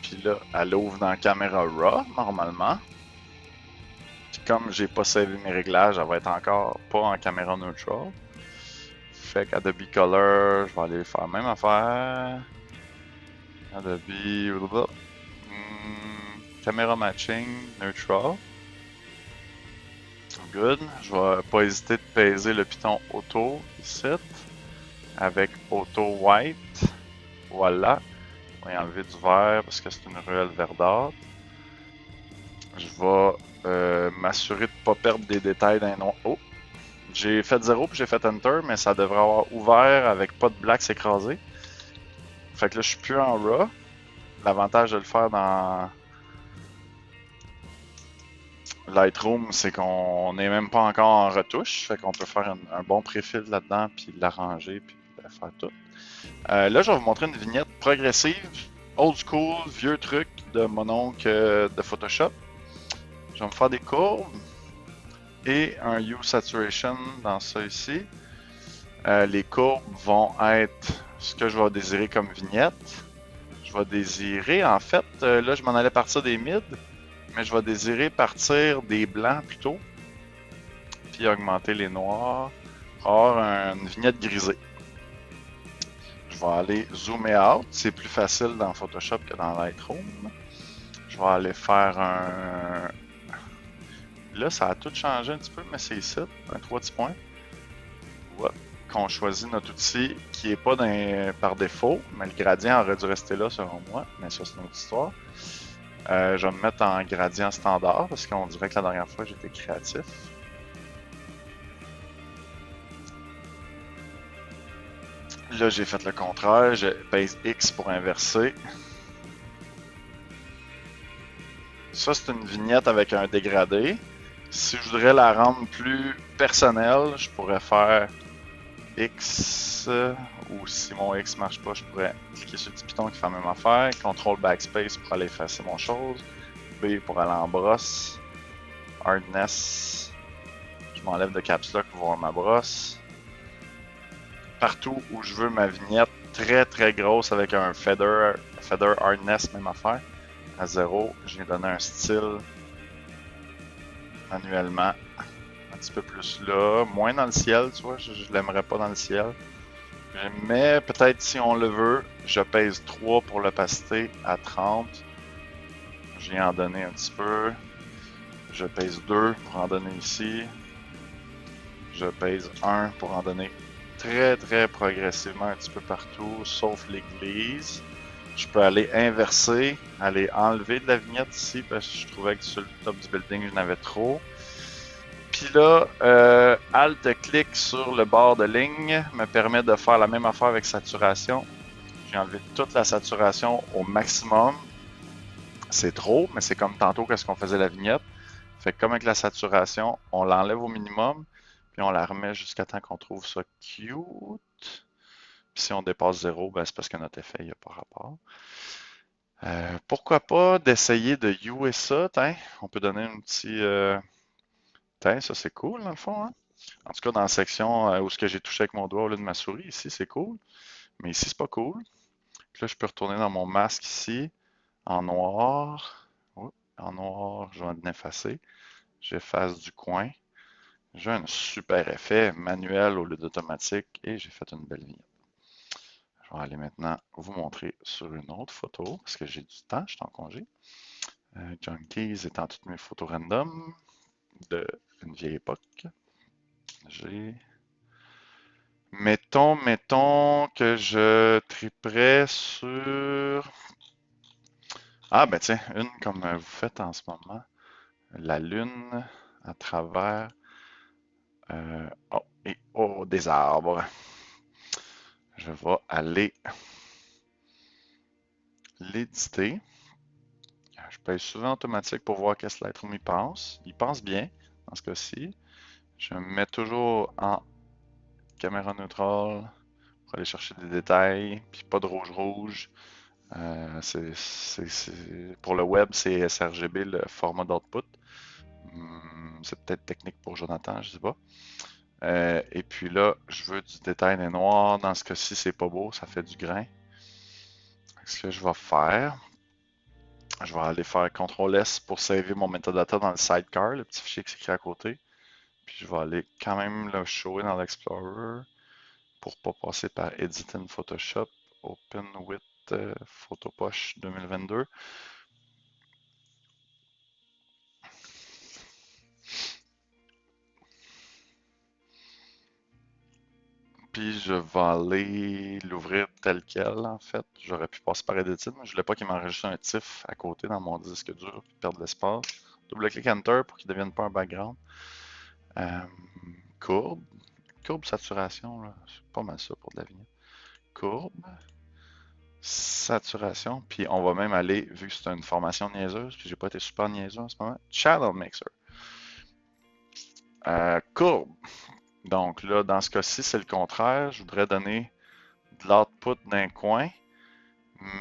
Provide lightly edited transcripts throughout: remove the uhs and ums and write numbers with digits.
Puis là, elle ouvre dans la caméra RAW, normalement. Puis comme j'ai pas savé mes réglages, elle va être encore pas en caméra neutral. Fait qu'Adobe Color, je vais aller faire la même affaire. Adobe... caméra matching, neutral. Good. Je vais pas hésiter de peser le piton auto ici. Avec auto white. Voilà. On va enlever du vert parce que c'est une ruelle verdâtre. Je vais m'assurer de ne pas perdre des détails dans les noirs. Oh! J'ai fait 0 puis j'ai fait Enter, mais ça devrait avoir ouvert avec pas de blacks écrasés. Fait que là, je suis plus en RAW. L'avantage de le faire dans Lightroom, c'est qu'on n'est même pas encore en retouche. Fait qu'on peut faire un bon préfil là-dedans, puis l'arranger, puis faire tout. Là, je vais vous montrer une vignette progressive, old school, vieux truc de mon oncle de Photoshop. Je vais me faire des courbes et un Hue Saturation dans ça ici. Les courbes vont être ce que je vais désirer comme vignette. Je vais désirer, en fait, là je m'en allais partir des mids, mais je vais désirer partir des blancs plutôt, puis augmenter les noirs, avoir une vignette grisée. Je vais aller zoomer out, c'est plus facile dans Photoshop que dans Lightroom. Je vais aller faire un... Là, ça a tout changé un petit peu, mais c'est ici, un 3 petits points. Ouais. Qu'on choisit notre outil qui n'est pas par défaut, mais le gradient aurait dû rester là selon moi, mais ça c'est une autre histoire. Je vais me mettre en gradient standard parce qu'on dirait que la dernière fois j'étais créatif. Là j'ai fait le contraire, je pèse X pour inverser. Ça c'est une vignette avec un dégradé. Si je voudrais la rendre plus personnelle, je pourrais faire X, ou si mon X marche pas, je pourrais cliquer sur le petit piton qui fait la même affaire. CTRL backspace pour aller effacer mon chose. B pour aller en brosse. Hardness. Je m'enlève de caps lock pour voir ma brosse. Partout où je veux ma vignette très très grosse avec un feather hardness, même affaire. À 0, j'ai donné un style manuellement. Un petit peu plus là, moins dans le ciel, tu vois, je l'aimerais pas dans le ciel. Mais peut-être si on le veut, je pèse 3 pour l'opacité à 30. Je viens en donner un petit peu. Je pèse 2 pour en donner ici. Je pèse 1 pour en donner très très progressivement un petit peu partout, sauf l'église. Je peux aller inverser, aller enlever de la vignette ici parce que je trouvais que sur le top du building, j'en avais trop. Puis là, Alt-clic sur le bord de ligne me permet de faire la même affaire avec saturation. J'ai enlevé toute la saturation au maximum. C'est trop, mais c'est comme tantôt qu'est-ce qu'on faisait la vignette. Fait que comme avec la saturation, on l'enlève au minimum, puis on la remet jusqu'à temps qu'on trouve ça cute. Puis si on dépasse 0, ben c'est parce que notre effet n'a pas rapport. Pourquoi pas d'essayer de huer ça, t'in? On peut donner un petit... T'in, ça c'est cool dans le fond, hein? En tout cas, dans la section où j'ai touché avec mon doigt au lieu de ma souris, ici c'est cool. Mais ici c'est pas cool. Puis là, je peux retourner dans mon masque ici, en noir. Oups, en noir, je vais en effacer. J'efface du coin. J'ai un super effet manuel au lieu d'automatique et j'ai fait une belle vignette. Je vais aller maintenant vous montrer sur une autre photo parce que j'ai du temps, je suis en congé. Junkies étant toutes mes photos random d'une vieille époque. J'ai... Mettons que je triperais sur... Ah ben tiens, une comme vous faites en ce moment. La lune à travers... des arbres. Je vais aller l'éditer. Je pèse souvent automatique pour voir qu'est-ce que Lightroom y pense. Il pense bien dans ce cas-ci. Je me mets toujours en caméra neutrale pour aller chercher des détails, puis pas de rouge. Pour le web, c'est sRGB le format d'output. C'est peut-être technique pour Jonathan, je sais pas. Et puis là, je veux du détail des noirs. Dans ce cas-ci, c'est pas beau, ça fait du grain. Ce que je vais faire, Je vais aller faire CTRL-S pour saver mon metadata dans le sidecar, le petit fichier qui s'écrit à côté. Puis je vais aller quand même le shower dans l'Explorer pour pas passer par Edit in Photoshop, Open with Photopoche 2022. Puis je vais aller l'ouvrir tel quel, en fait. J'aurais pu passer par Edit, mais je voulais pas qu'il m'enregistre un TIFF à côté dans mon disque dur et perdre l'espace. Double-clic Enter pour qu'il ne devienne pas un background. Courbe. Courbe saturation, c'est pas mal ça pour de la vignette. Courbe. Saturation. Puis on va même aller, vu que c'est une formation niaiseuse, puis j'ai pas été super niaiseux en ce moment, Channel Mixer. Courbe. Donc là, dans ce cas-ci, c'est le contraire. Je voudrais donner de l'output d'un coin,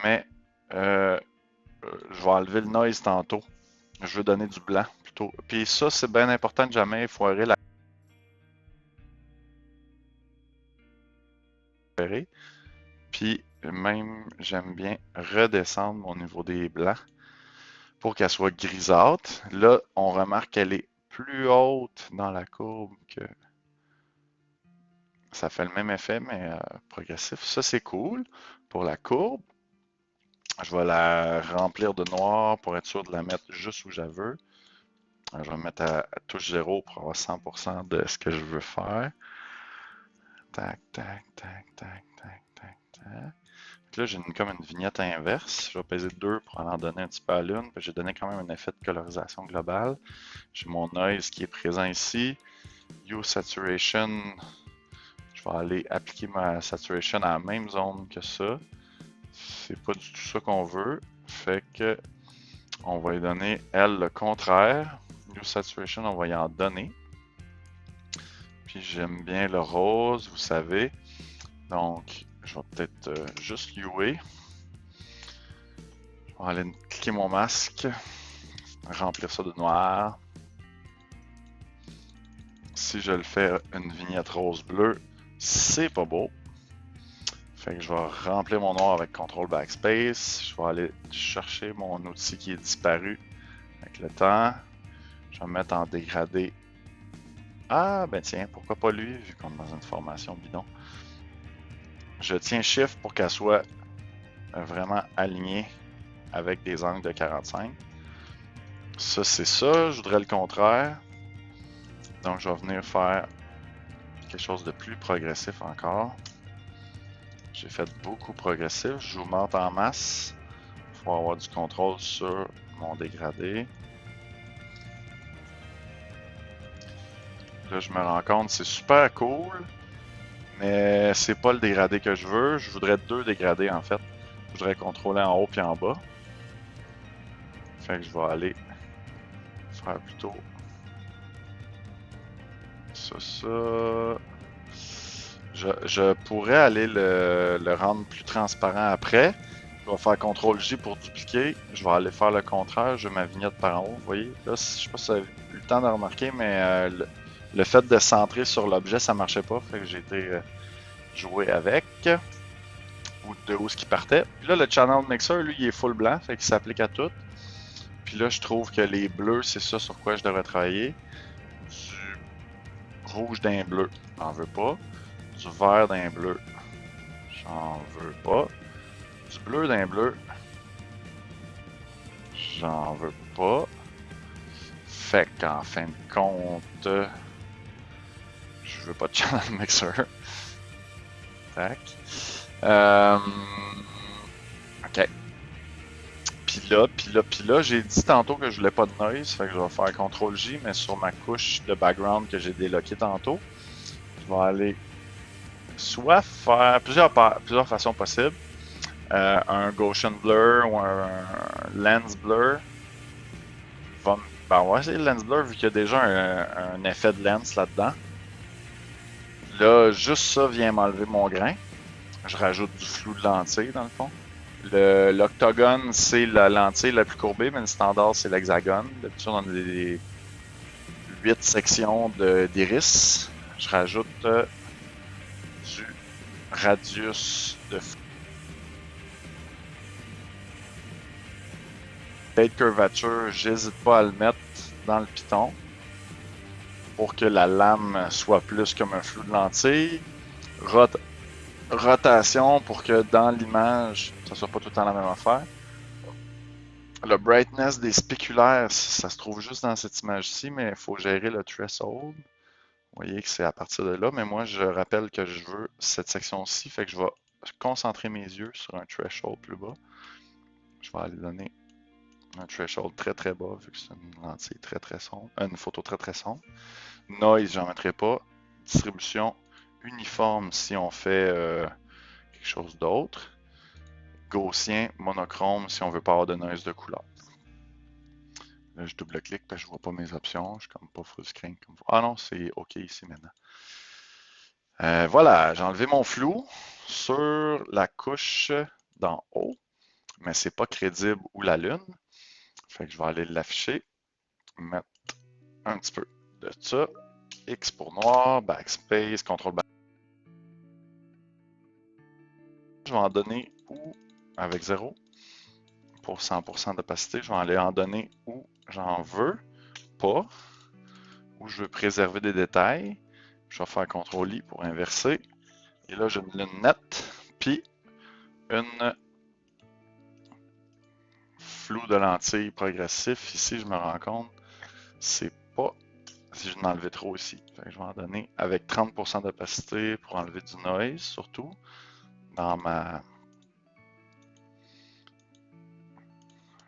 mais je vais enlever le noise tantôt. Je veux donner du blanc plutôt. Puis ça, c'est bien important de jamais foirer la. Puis même, j'aime bien redescendre mon niveau des blancs pour qu'elle soit grisâtre. Là, on remarque qu'elle est plus haute dans la courbe que. Ça fait le même effet, mais progressif. Ça, c'est cool pour la courbe. Je vais la remplir de noir pour être sûr de la mettre juste où je veux. Je vais mettre à touche 0 pour avoir 100% de ce que je veux faire. Tac, tac, tac, tac, tac, tac, tac. Là, j'ai comme une vignette inverse. Je vais peser 2 pour en donner un petit peu à l'une. J'ai donné quand même un effet de colorisation globale. J'ai mon noise qui est présent ici. Use Saturation. Je vais aller appliquer ma saturation à la même zone que ça. C'est pas du tout ça qu'on veut. Fait que on va y donner, elle, le contraire. Use Saturation, on va y en donner. Puis j'aime bien le rose, vous savez. Donc, je vais peut-être juste UA. Je vais aller cliquer mon masque. Remplir ça de noir. Si je le fais une vignette rose-bleu, c'est pas beau. Fait que je vais remplir mon noir avec CTRL Backspace. Je vais aller chercher mon outil qui est disparu avec le temps. Je vais me mettre en dégradé. Ah, ben tiens, pourquoi pas lui, vu qu'on est dans une formation bidon. Je tiens Shift pour qu'elle soit vraiment alignée avec des angles de 45. Ça, c'est ça. Je voudrais le contraire. Donc, je vais venir faire quelque chose de plus progressif encore. J'ai fait beaucoup progressif. Je vous monte en masse. Il faut avoir du contrôle sur mon dégradé. Là, je me rends compte, c'est super cool, mais c'est pas le dégradé que je veux. Je voudrais 2 dégradés en fait. Je voudrais contrôler en haut puis en bas. Fait que je vais aller faire plutôt ça. Je pourrais aller le rendre plus transparent après. Je vais faire CTRL-J pour dupliquer. Je vais aller faire le contraire. Je mets ma vignette par en haut. Vous voyez, là, je sais pas si vous avez eu le temps de remarquer, mais le fait de centrer sur l'objet, ça marchait pas. Fait que j'ai été jouer avec. Ou de où ce qui partait. Puis là, le Channel Mixer, lui, il est full blanc. Fait qu'il s'applique à tout. Puis là, je trouve que les bleus, c'est ça sur quoi je devrais travailler. Du rouge d'un bleu, j'en veux pas. Du vert d'un bleu, j'en veux pas. Du bleu d'un bleu, j'en veux pas. Fait qu'en fin de compte, je veux pas de Channel Mixer. Tac. Ok. Puis là, j'ai dit tantôt que je voulais pas de noise, fait que je vais faire CTRL-J, mais sur ma couche de background que j'ai déloqué tantôt. Je vais aller soit faire plusieurs façons possibles. Un Gaussian Blur ou un Lens Blur. On va essayer le Lens Blur vu qu'il y a déjà un effet de lens là-dedans. Là, juste ça vient m'enlever mon grain. Je rajoute du flou de lentille dans le fond. L'octogone, c'est la lentille la plus courbée, mais le standard, c'est l'hexagone. D'habitude, on a des 8 sections d'iris. Je rajoute du radius de flou. Fade Curvature, j'hésite pas à le mettre dans le piton pour que la lame soit plus comme un flou de lentille. Rotation pour que dans l'image, ça soit pas tout le temps la même affaire. Le brightness des spéculaires, ça se trouve juste dans cette image-ci, mais il faut gérer le threshold. Vous voyez que c'est à partir de là, mais moi je rappelle que je veux cette section-ci, fait que je vais concentrer mes yeux sur un threshold plus bas. Je vais aller donner un threshold très très bas, vu que c'est une lentille très très sombre, une photo très très sombre. Noise, j'en mettrai pas. Distribution uniforme si on fait quelque chose d'autre. Gaussien, monochrome si on veut pas avoir de noise de couleur. Là, je double-clique parce que je vois pas mes options. Je suis comme pas full screen. Ah non, c'est OK ici maintenant. Voilà, j'ai enlevé mon flou sur la couche d'en haut, mais c'est pas crédible où la lune. Fait que je vais aller l'afficher, mettre un petit peu de ça. X pour noir, backspace, contrôle backspace. Je vais en donner où avec 0 pour 100% d'opacité. Je vais aller en donner où j'en veux pas, où je veux préserver des détails. Je vais faire CTRL-I pour inverser. Et là, j'ai une lune nette, puis une flou de lentille progressif. Ici, je me rends compte, c'est pas si je n'enlevais trop ici. Fait que je vais en donner avec 30% d'opacité pour enlever du noise, surtout dans ma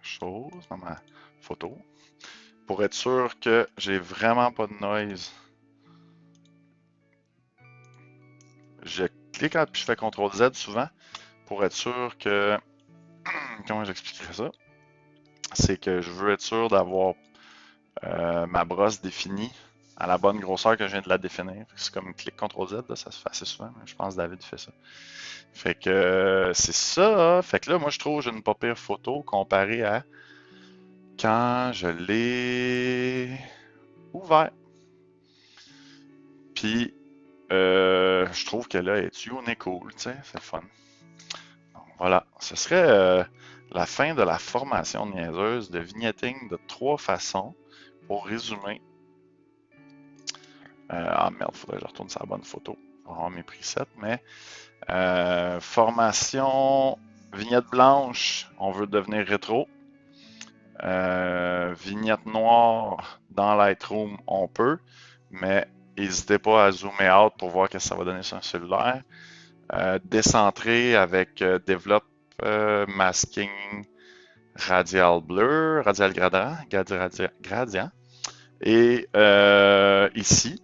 chose, dans ma photo, pour être sûr que j'ai vraiment pas de noise. Je clique puis je fais CTRL Z souvent pour être sûr que, comment j'expliquerais ça? C'est que je veux être sûr d'avoir ma brosse définie à la bonne grosseur que je viens de la définir. C'est comme clic CTRL Z, là, ça se fait assez souvent, mais je pense que David fait ça. Fait que c'est ça. Fait que là, moi je trouve que j'ai une pas pire photo comparée à quand je l'ai ouvert. Puis je trouve que là, elle est unique cool, tu sais, c'est fun. Donc, voilà, ce serait la fin de la formation niaiseuse de vignetting de 3 façons pour résumer. Ah merde, faudrait que je retourne sur la bonne photo pour avoir mes presets, mais formation vignette blanche, on veut devenir rétro. Vignette noire dans Lightroom, on peut, mais n'hésitez pas à zoomer out pour voir ce que ça va donner sur un cellulaire. Décentré avec Develop Masking Radial Blur, Radial Gradient. Et ici,